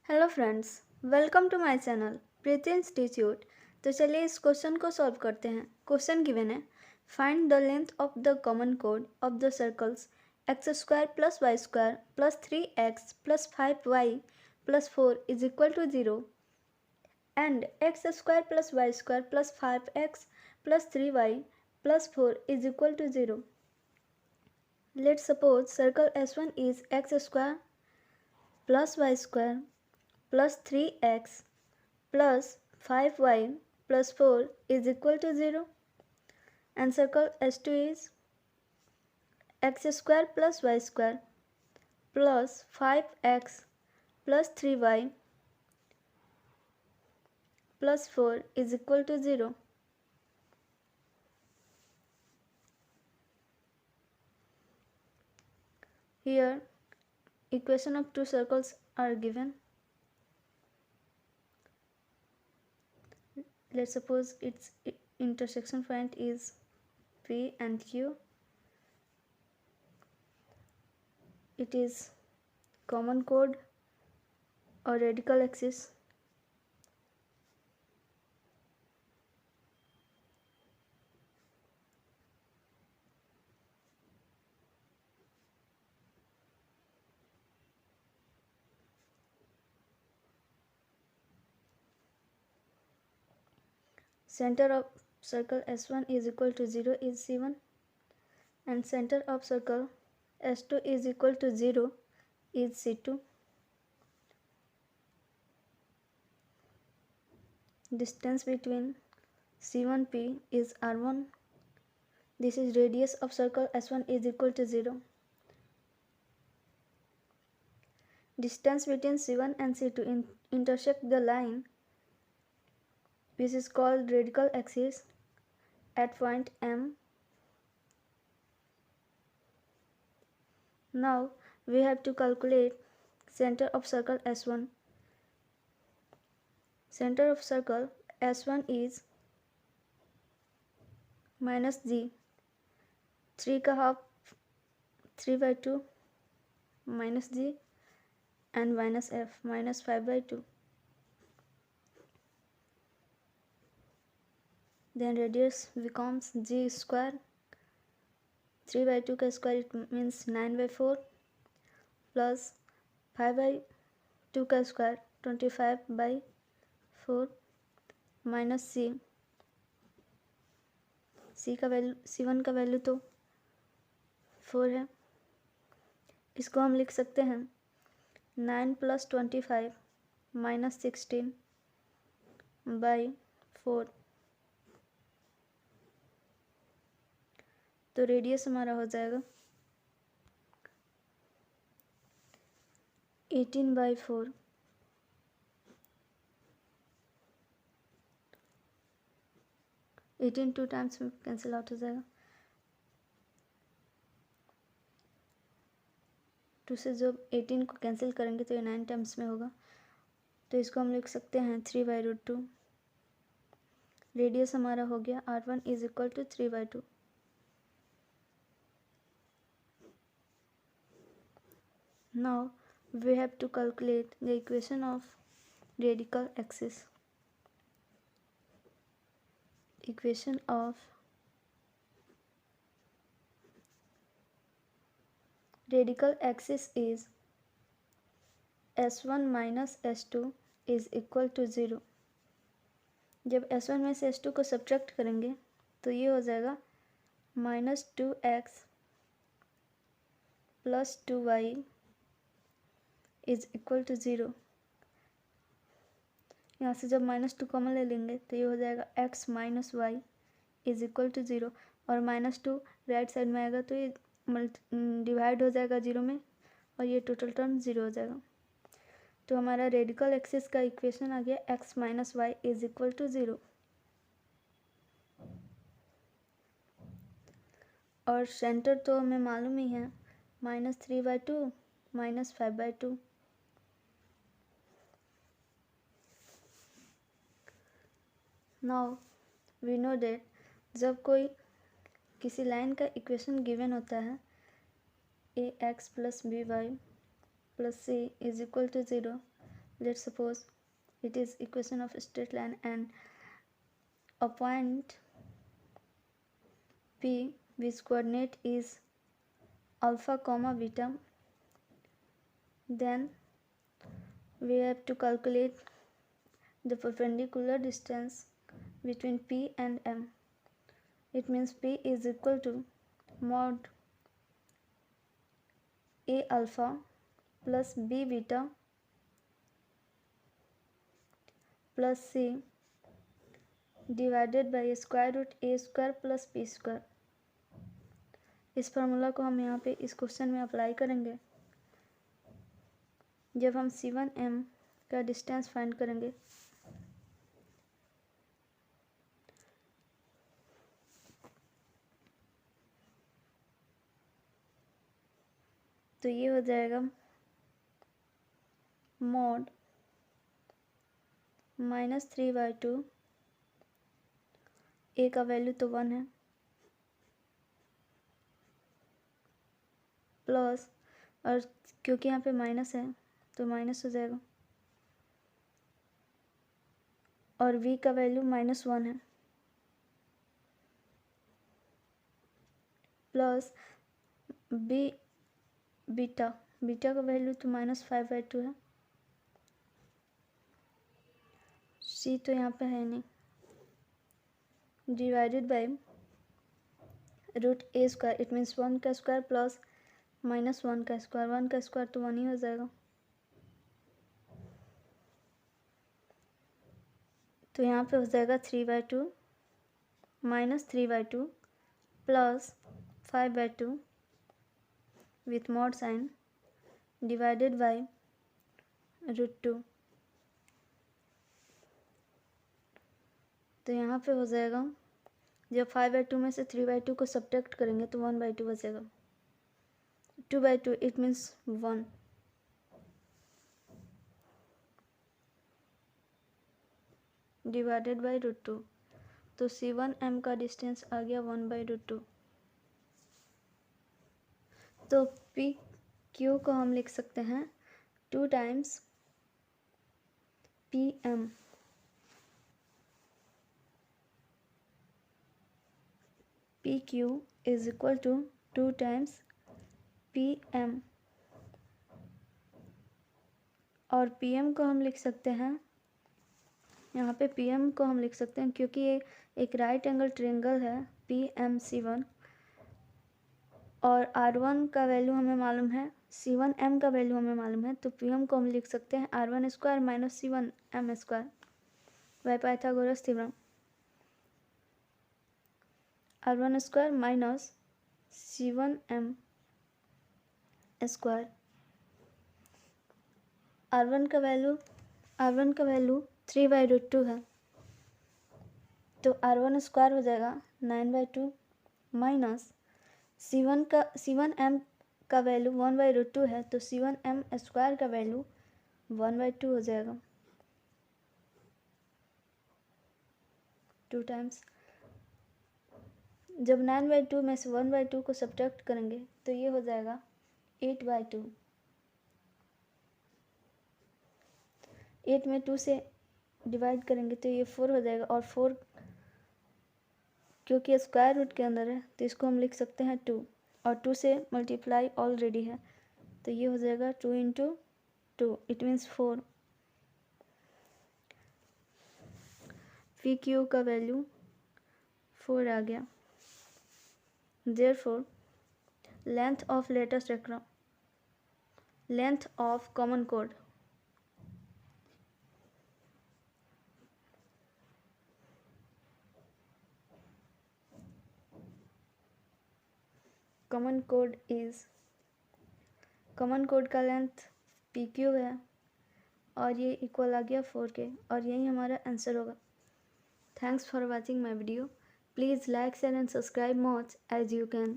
Hello friends, welcome to my channel Preeti Institute. तो चलिए इस क्वेश्चन को सॉल्व करते हैं। क्वेश्चन गिवन है, find the length of the common कोड of the circles x square plus y square plus 3x plus 5y plus 4 is equal to 0 and x square plus y square plus 5x plus 3y plus 4 is equal to 0. Let's suppose circle S1 is x square plus y square plus 3x plus 5y plus 4 is equal to 0, and circle S2 is x square plus y square plus 5x plus 3y plus 4 is equal to 0. Here equation of two circles are given. Let's suppose its intersection point is P and Q. It is common chord or radical axis. Center of circle S1 is equal to 0 is C1, and center of circle S2 is equal to 0 is C2. Distance between C1P is R1. This is radius of circle S1 is equal to 0. Distance between C1 and C2 intersect the line which is called radical axis at point M. Now we have to calculate center of circle S1. Center of circle S1 is minus G, 3 का half 3/2 minus G and minus F minus 5/2. Then radius becomes G square. 3/2 का square it means 9/4 plus 5/2 का square 25/4 minus C का value C1 का value तो 4 है. इसको हम लिख सकते हैं 9 + 25 - 16/4. तो रेडियस हमारा हो जाएगा 18/4. 18 2 टाइम्स में कैंसिल आउट हो जाएगा. 2 से जब 18 को कैंसिल करेंगे तो ये 9 टाइम्स में होगा. तो इसको हम लिख सकते हैं 3/√2. रेडियस हमारा हो गया R1 is equal to 3/2. Now we have to calculate the equation of radical axis. Equation of radical axis is S1 minus S2 is equal to 0. जब S1 में से S2 को सब्ट्रैक्ट करेंगे तो ये हो जाएगा -2x plus 2y is equal to 0. यहाँ से जब -2 कॉमन ले लेंगे तो ये हो जाएगा x minus y is equal to 0. और -2 राइट साइड में आएगा तो ये डिवाइड हो जाएगा 0 में और ये टोटल टर्म 0 हो जाएगा. तो हमारा रेडिकल एक्सिस का इक्वेशन आ गया x minus y is equal to 0. और सेंटर तो हमें मालूम ही है -3/2 - 5/2. नाउ वी नो डेट जब कोई किसी लाइन का इक्वेशन गिवन होता है ax + by + c is equal to 0, let's suppose it is equation of a straight line and a point P which coordinate is alpha comma beta, then we have to calculate the perpendicular distance between P and M. It means P is equal to mod A alpha plus B beta plus C divided by square root a square plus p square. इस formula को हम यहाँ पे इस question में apply करेंगे जब हम C1M का डिस्टेंस फाइंड करेंगे। तो ये हो जाएगा मॉड -3/2, ए का वैल्यू तो 1 है, प्लस और क्योंकि यहाँ पे माइनस है तो माइनस हो जाएगा, और v का वैल्यू -1 है, प्लस बीटा का वैल्यू तो -5/2 है, c तो यहाँ पे है नहीं, divided by root a square, it means 1 का स्क्वायर प्लस -1 का स्क्वायर, 1 का स्क्वायर तो 1 ही हो जाएगा। तो यहाँ पे हो जाएगा 3/2 -3/2 plus 5/2 with mod sine divided by √2। तो यहाँ पे हो जाएगा जब 5/2 में से 3/2 को सब्ट्रैक्ट करेंगे तो 1/2 बचेगा, 2/2 इट मीन्स 1। डिवाइडेड बाई √2, तो C1M का डिस्टेंस आ गया 1/√2। तो PQ को हम लिख सकते हैं 2 times PM। PQ is equal to 2 times PM, और PM को हम लिख सकते हैं, यहाँ पे PM को हम लिख सकते हैं क्योंकि ये एक राइट एंगल ट्रायंगल है PMC1, और R1 का वैल्यू हमें मालूम है, C1M का वैल्यू हमें मालूम है, तो PM को हम लिख सकते हैं R1 square minus C1M square by Pythagoras theorem. R1 square minus C1M square, R1 का वैल्यू 3/√2 है, तो R1 स्क्वायर हो जाएगा 9/2 माइनस C1M का वैल्यू 1/√2 है, तो C1M स्क्वायर का वैल्यू 1/2 हो जाएगा, 2 टाइम्स। जब 9/2 में से 1/2 को सब्ट्रैक्ट करेंगे तो ये हो जाएगा 8/2। 8 में 2 से डिवाइड करेंगे तो ये 4 हो जाएगा, और 4 क्योंकि स्क्वायर रूट के अंदर है तो इसको हम लिख सकते हैं 2, और 2 से मल्टीप्लाई ऑलरेडी है, तो ये हो जाएगा 2 × 2 इट मीन्स 4। PQ का वैल्यू 4 आ गया। Therefore, length of latest diagram, length of common chord, common chord का लेंथ PQ है, और ये इक्वल आ गया 4 के, और यही हमारा आंसर होगा। Thanks for watching my video. Please like, share and subscribe much as you can.